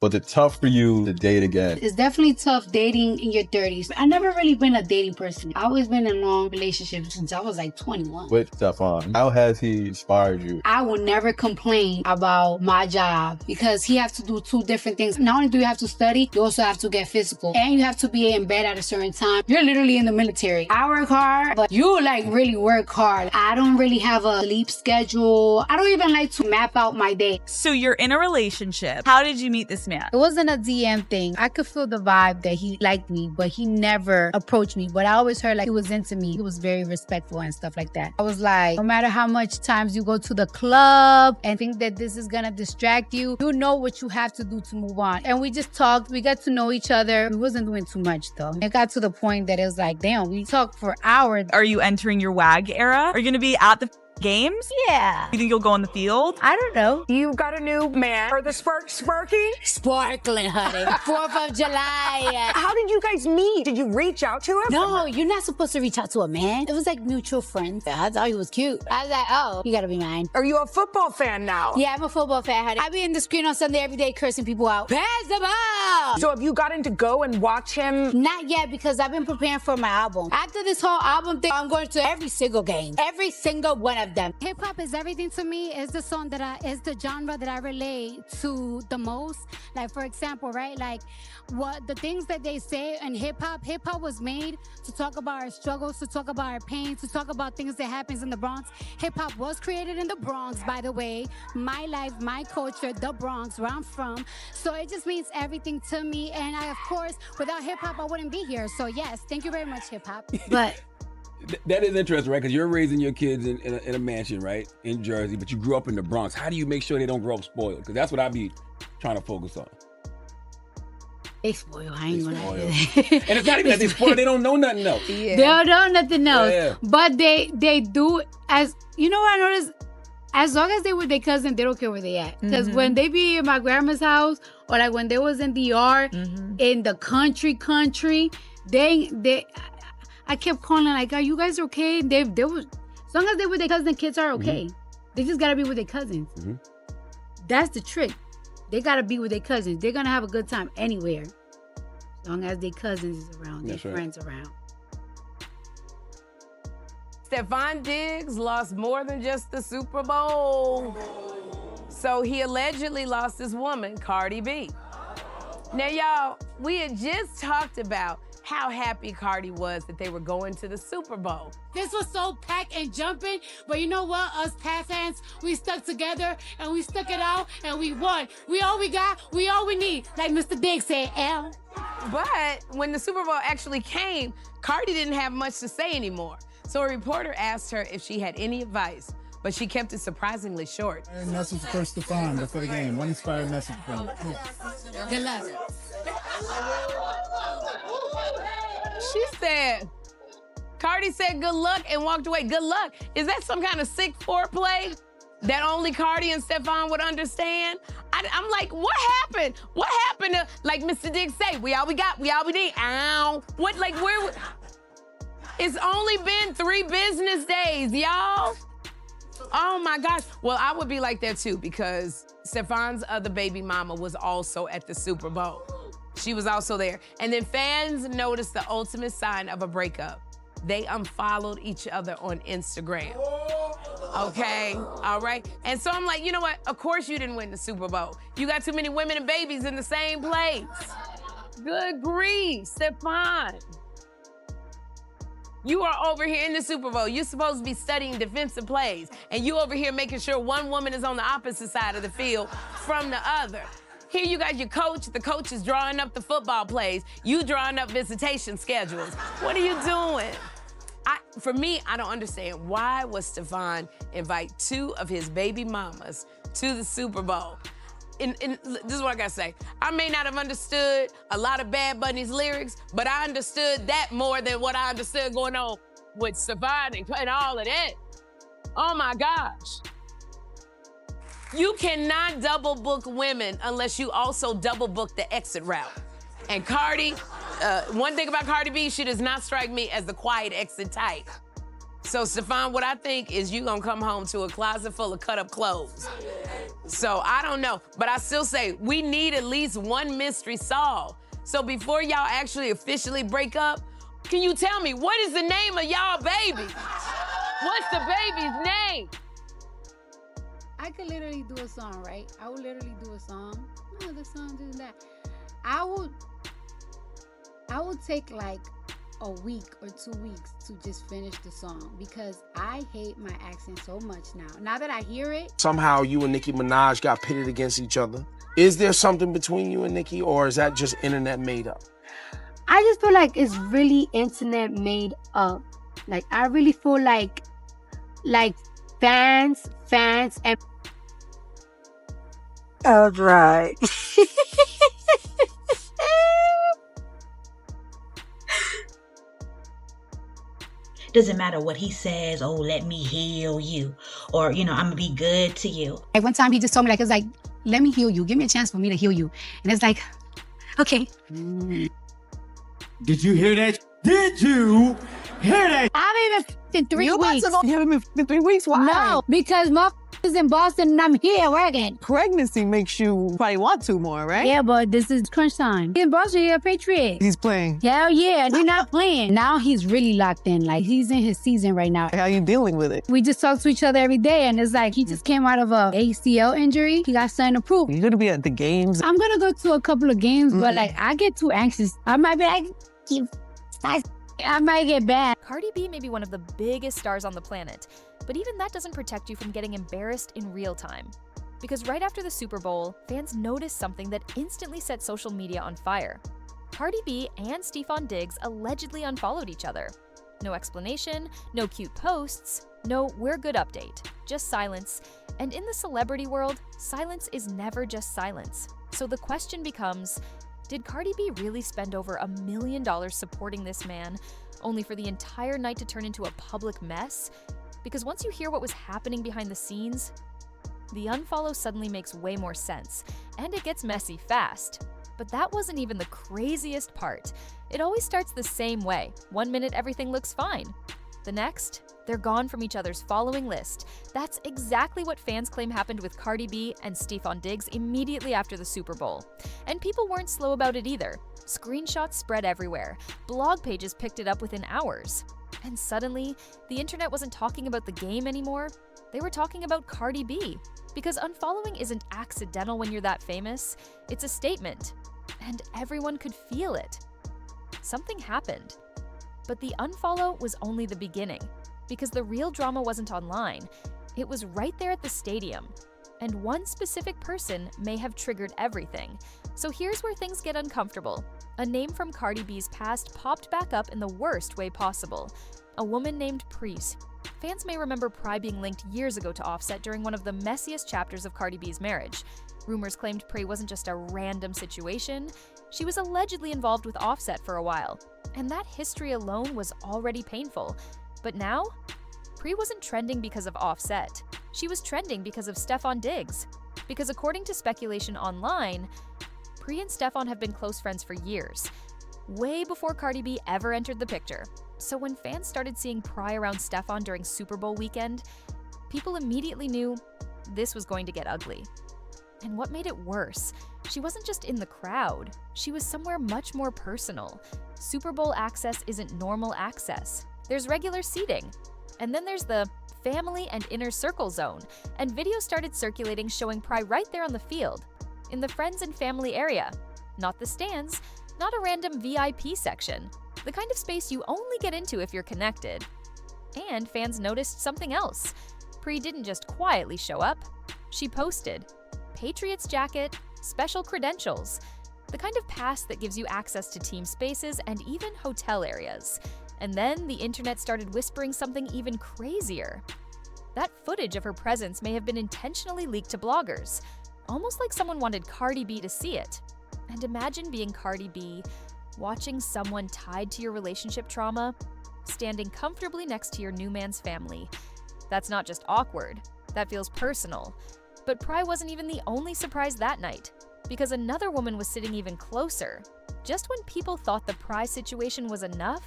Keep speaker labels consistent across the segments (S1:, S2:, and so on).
S1: Was it tough for you to date again?
S2: It's definitely tough dating in your 30s. I never really been a dating person. I've always been in long relationships since I was like 21.
S1: With Stefon, how has he inspired you?
S2: I will never complain about my job because he has to do two different things. Not only do you have to study, you also have to get physical. And you have to be in bed at a certain time. You're literally in the military. I work hard, but you like really work hard. I don't really have a sleep schedule. I don't even like to map out my day.
S3: So you're in a relationship. How did you meet this man?
S2: It wasn't a DM thing. I could feel the vibe that he liked me, but he never approached me. But I always heard like he was into me. He was very respectful and stuff like that. I was like, no matter how much times you go to the club and think that this is gonna distract you, you know what you have to do to move on. And we just talked. We got to know each other. We wasn't doing too much though. It got to the point that it was like, damn, we talked for hours.
S3: Are you entering your WAG era? Are you gonna be at the games?
S2: Yeah.
S3: You think you'll go on the field?
S2: I don't know.
S4: You got a new man. Are the sparks sparky?
S2: Sparkling, honey. 4th of July.
S4: How did you guys meet? Did you reach out to him?
S2: No, you're not supposed to reach out to a man. It was like mutual friends. I thought he was cute. I was like, oh, you gotta be mine.
S4: Are you a football fan now?
S2: Yeah, I'm a football fan, honey. I be in the screen on Sunday every day cursing people out. Pass the ball!
S4: So have you gotten to go and watch him?
S2: Not yet, because I've been preparing for my album. After this whole album thing, I'm going to every single game. Every single one of them.
S5: Hip-hop is everything to me. It's the song that is the genre that I relate to the most. Like, for example, right? Like, what the things that they say in hip-hop was made to talk about our struggles, to talk about our pain, to talk about things that happens in the Bronx. Hip-hop was created in the Bronx, by the way. My life, my culture, the Bronx, where I'm from. So it just means everything to me. And I, of course, without hip-hop, I wouldn't be here. So yes, thank you very much, hip-hop.
S2: But
S6: that is interesting, right? Because you're raising your kids in a mansion, right? In Jersey, but you grew up in the Bronx. How do you make sure they don't grow up spoiled? Because that's what I be trying to focus on.
S2: they spoil. I ain't gonna
S6: spoil.
S2: do that.
S6: And it's not even that they spoil, they don't know nothing else.
S2: They don't know nothing else.
S6: Yeah.
S2: But they do, as you know what I noticed? As long as they with their cousin, they don't care where they at. Because when they be in my grandma's house, or like when they was in DR, in the country, they I kept calling like, are you guys okay? They was, as long as they with their cousin, kids are okay. They just gotta be with their cousins. That's the trick. They gotta be with their cousins. They're gonna have a good time anywhere. As long as their cousins is around, their friends around.
S7: Stefon Diggs lost more than just the Super Bowl. So he allegedly lost his woman, Cardi B. Now, y'all, we had just talked about how happy Cardi was that they were going to the Super Bowl.
S5: This was so packed and jumping, but you know what? Us Pat fans, we stuck together and we stuck it out and we won. We all we got, we all we need. Like Mr. Diggs said, L.
S7: But when the Super Bowl actually came, Cardi didn't have much to say anymore. So a reporter asked her if she had any advice, but she kept it surprisingly short.
S8: Message for Stefon before the game. One inspired message from him.
S5: Good luck.
S7: She said, Cardi said good luck and walked away. Good luck. Is that some kind of sick foreplay that only Cardi and Stefon would understand? I'm like, what happened? What happened to, like Mr. Diggs say, we all we got, we all we need. Ow. What, like, where? It's only been 3 business days, y'all. Oh my gosh. Well, I would be like that too, because Stefon's other baby mama was also at the Super Bowl. She was also there. And then fans noticed the ultimate sign of a breakup. They unfollowed each other on Instagram. Okay, all right? And so I'm like, you know what? Of course you didn't win the Super Bowl. You got too many women and babies in the same place. Good grief, Stefon. You are over here in the Super Bowl. You're supposed to be studying defensive plays, and you over here making sure one woman is on the opposite side of the field from the other. Here you got your coach. The coach is drawing up the football plays. You drawing up visitation schedules. What are you doing? For me, I don't understand. Why would Stefon invite 2 of his baby mamas to the Super Bowl? This is what I gotta say. I may not have understood a lot of Bad Bunny's lyrics, but I understood that more than what I understood going on with Stefon and all of that. Oh my gosh. You cannot double book women unless you also double book the exit route. And Cardi, one thing about Cardi B, she does not strike me as the quiet exit type. So, Stefon, what I think is you gonna come home to a closet full of cut-up clothes. So, I don't know, but I still say we need at least one mystery solved. So before y'all actually officially break up, can you tell me, what is the name of y'all baby? What's the baby's name?
S2: I could literally do a song, right? I would literally do a song. No, the song is that. I would take like a week or 2 weeks to just finish the song because I hate my accent so much now. Now that I hear it.
S9: Somehow you and Nicki Minaj got pitted against each other. Is there something between you and Nicki, or is that just internet made up?
S10: I just feel like it's really internet made up. Like, I really feel like fans and... All right.
S11: Doesn't matter what he says, oh, let me heal you, or, you know, I'm gonna be good to you.
S2: Like one time he just told me, like, it's like, let me heal you. Give me a chance for me to heal you. And it's like, okay.
S8: Did you hear that? Did you hear that?
S2: I haven't been in 3 weeks.
S4: You haven't been in 3 weeks? Why?
S2: No, because motherfuckers is in Boston and I'm here working.
S4: Pregnancy makes you probably want to more, right?
S2: Yeah, but this is crunch time. In Boston, you're a Patriot.
S4: He's playing.
S2: Hell yeah, we're not playing. Now he's really locked in. Like, he's in his season right now.
S4: How you dealing with it?
S2: We just talk to each other every day, and it's like he just came out of a ACL injury. He got something to prove.
S4: You're gonna be at the games.
S2: I'm gonna go to a couple of games, but like, I get too anxious. I might be like, I might get bad.
S12: Cardi B may be one of the biggest stars on the planet, but even that doesn't protect you from getting embarrassed in real time. Because right after the Super Bowl, fans noticed something that instantly set social media on fire. Cardi B and Stefon Diggs allegedly unfollowed each other. No explanation, no cute posts, no "we're good" update, just silence. And in the celebrity world, silence is never just silence. So the question becomes, did Cardi B really spend over $1 million supporting this man, only for the entire night to turn into a public mess? Because once you hear what was happening behind the scenes, the unfollow suddenly makes way more sense, and it gets messy fast. But that wasn't even the craziest part. It always starts the same way. 1 minute everything looks fine. The next, they're gone from each other's following list. That's exactly what fans claim happened with Cardi B and Stefon Diggs immediately after the Super Bowl. And people weren't slow about it either. Screenshots spread everywhere. Blog pages picked it up within hours. And suddenly, the internet wasn't talking about the game anymore. They were talking about Cardi B. Because unfollowing isn't accidental when you're that famous. It's a statement. And everyone could feel it. Something happened. But the unfollow was only the beginning. Because the real drama wasn't online. It was right there at the stadium. And one specific person may have triggered everything. So here's where things get uncomfortable. A name from Cardi B's past popped back up in the worst way possible. A woman named Priest. Fans may remember Pry being linked years ago to Offset during one of the messiest chapters of Cardi B's marriage. Rumors claimed Pry wasn't just a random situation. She was allegedly involved with Offset for a while. And that history alone was already painful. But now, Pry wasn't trending because of Offset. She was trending because of Stefon Diggs. Because according to speculation online, Pry and Stefon have been close friends for years, way before Cardi B ever entered the picture. So when fans started seeing Pry around Stefon during Super Bowl weekend, people immediately knew this was going to get ugly. And what made it worse, she wasn't just in the crowd, she was somewhere much more personal. Super Bowl access isn't normal access. There's regular seating. And then there's the family and inner circle zone, and videos started circulating showing Pry right there on the field, in the friends and family area. Not the stands, not a random VIP section, the kind of space you only get into if you're connected. And fans noticed something else. Pry didn't just quietly show up, she posted. Patriots jacket, special credentials, the kind of pass that gives you access to team spaces and even hotel areas. And then the internet started whispering something even crazier. That footage of her presence may have been intentionally leaked to bloggers, almost like someone wanted Cardi B to see it. And imagine being Cardi B, watching someone tied to your relationship trauma, standing comfortably next to your new man's family. That's not just awkward, that feels personal. But Pry wasn't even the only surprise that night, because another woman was sitting even closer. Just when people thought the Pry situation was enough,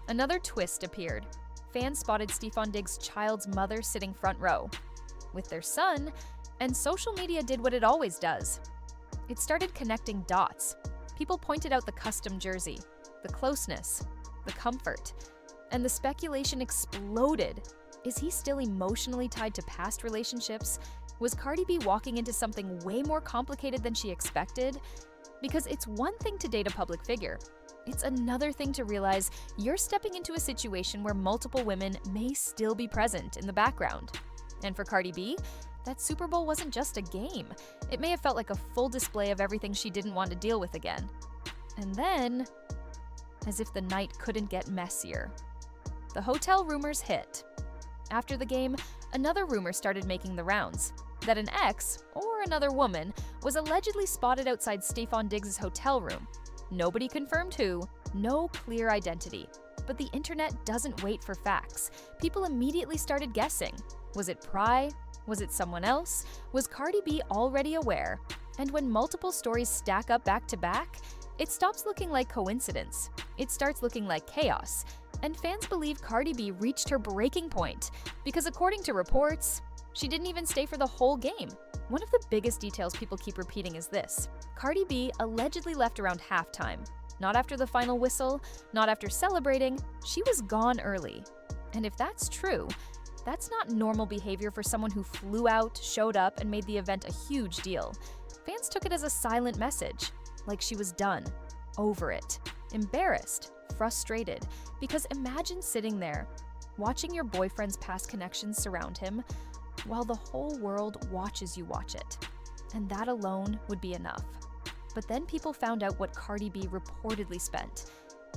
S12: another twist appeared. fans spotted Stefon Diggs' child's mother sitting front row with their son, and social media did what it always does. It started connecting dots. People pointed out the custom jersey, the closeness, the comfort, and the speculation exploded. Is he still emotionally tied to past relationships? Was Cardi B walking into something way more complicated than she expected? Because it's one thing to date a public figure. It's another thing to realize you're stepping into a situation where multiple women may still be present in the background. And for Cardi B, that Super Bowl wasn't just a game. It may have felt like a full display of everything she didn't want to deal with again. And then, as if the night couldn't get messier, the hotel rumors hit. After the game, another rumor started making the rounds, that an ex, or another woman, was allegedly spotted outside Stefon Diggs' hotel room. Nobody confirmed who, no clear identity. But the internet doesn't wait for facts. People immediately started guessing. Was it Pry? Was it someone else? Was Cardi B already aware? And when multiple stories stack up back to back, it stops looking like coincidence. It starts looking like chaos. And fans believe Cardi B reached her breaking point because, according to reports, she didn't even stay for the whole game. One of the biggest details people keep repeating is this: Cardi B allegedly left around halftime. Not after the final whistle, not after celebrating, she was gone early. And if that's true, that's not normal behavior for someone who flew out, showed up, and made the event a huge deal. Fans took it as a silent message, like she was done, over it, embarrassed, frustrated, because imagine sitting there, watching your boyfriend's past connections surround him, while the whole world watches you watch it. And that alone would be enough. But then people found out what Cardi B reportedly spent,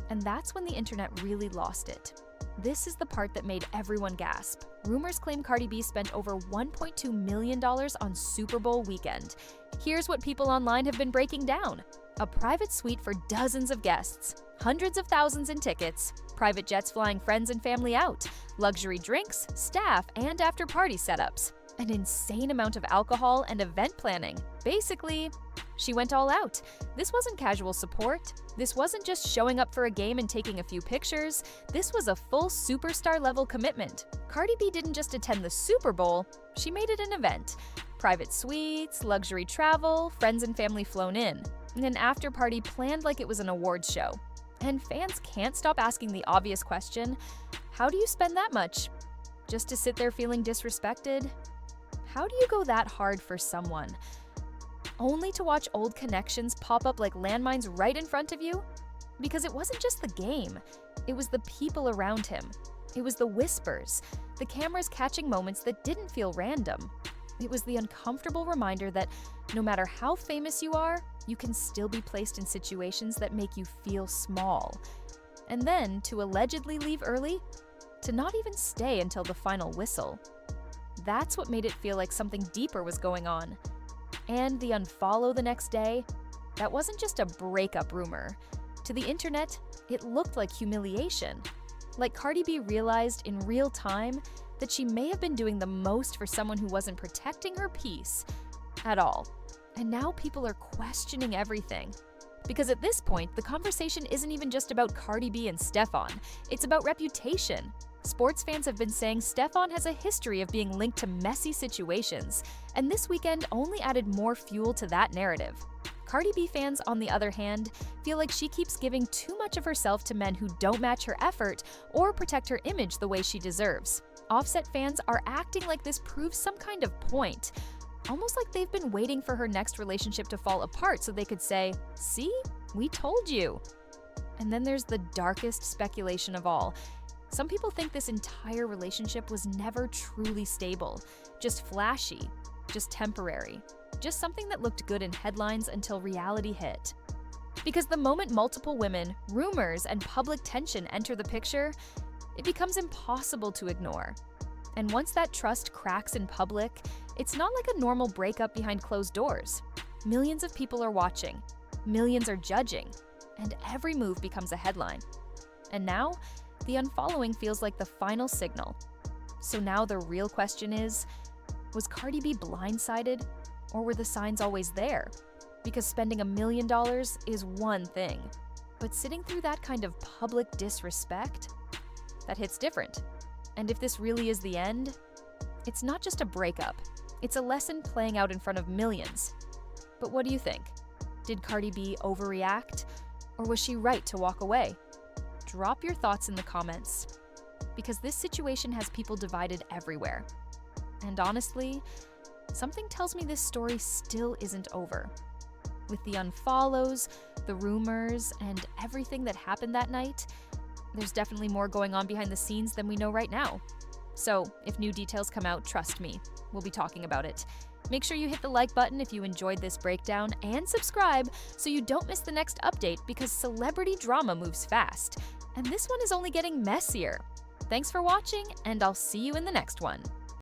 S12: and that's when the internet really lost it. This is the part that made everyone gasp. Rumors claim Cardi B spent over $1.2 million on Super Bowl weekend. Here's what people online have been breaking down: a private suite for dozens of guests, hundreds of thousands in tickets, private jets flying friends and family out, luxury drinks, staff, and after-party setups, an insane amount of alcohol and event planning. Basically, she went all out. This wasn't casual support. This wasn't just showing up for a game and taking a few pictures. This was a full superstar-level commitment. Cardi B didn't just attend the Super Bowl, she made it an event. Private suites, luxury travel, friends and family flown in, and an after-party planned like it was an awards show. And fans can't stop asking the obvious question: how do you spend that much? Just to sit there feeling disrespected? How do you go that hard for someone? Only to watch old connections pop up like landmines right in front of you? Because it wasn't just the game, it was the people around him. It was the whispers, the cameras catching moments that didn't feel random. It was the uncomfortable reminder that no matter how famous you are, you can still be placed in situations that make you feel small. And then to allegedly leave early, to not even stay until the final whistle. That's what made it feel like something deeper was going on. And the unfollow the next day, that wasn't just a breakup rumor. To the internet, it looked like humiliation. Like Cardi B realized in real time that she may have been doing the most for someone who wasn't protecting her peace at all. And now people are questioning everything. Because at this point, the conversation isn't even just about Cardi B and Stefon. It's about reputation. Sports fans have been saying Stefon has a history of being linked to messy situations, and this weekend only added more fuel to that narrative. Cardi B fans, on the other hand, feel like she keeps giving too much of herself to men who don't match her effort or protect her image the way she deserves. Offset fans are acting like this proves some kind of point, almost like they've been waiting for her next relationship to fall apart so they could say, "See, we told you." And then there's the darkest speculation of all. Some people think this entire relationship was never truly stable, just flashy, just temporary, just something that looked good in headlines until reality hit. Because the moment multiple women, rumors, and public tension enter the picture, it becomes impossible to ignore. And once that trust cracks in public, it's not like a normal breakup behind closed doors. Millions of people are watching, millions are judging, and every move becomes a headline. And now, the unfollowing feels like the final signal. So now the real question is, was Cardi B blindsided, or were the signs always there? Because spending $1 million is one thing, but sitting through that kind of public disrespect, that hits different. And if this really is the end, it's not just a breakup. It's a lesson playing out in front of millions. But what do you think? Did Cardi B overreact? Or was she right to walk away? Drop your thoughts in the comments. Because this situation has people divided everywhere. And honestly, something tells me this story still isn't over. With the unfollows, the rumors, and everything that happened that night, there's definitely more going on behind the scenes than we know right now. So, if new details come out, trust me, we'll be talking about it. Make sure you hit the like button if you enjoyed this breakdown and subscribe so you don't miss the next update because celebrity drama moves fast. And this one is only getting messier. Thanks for watching, and I'll see you in the next one.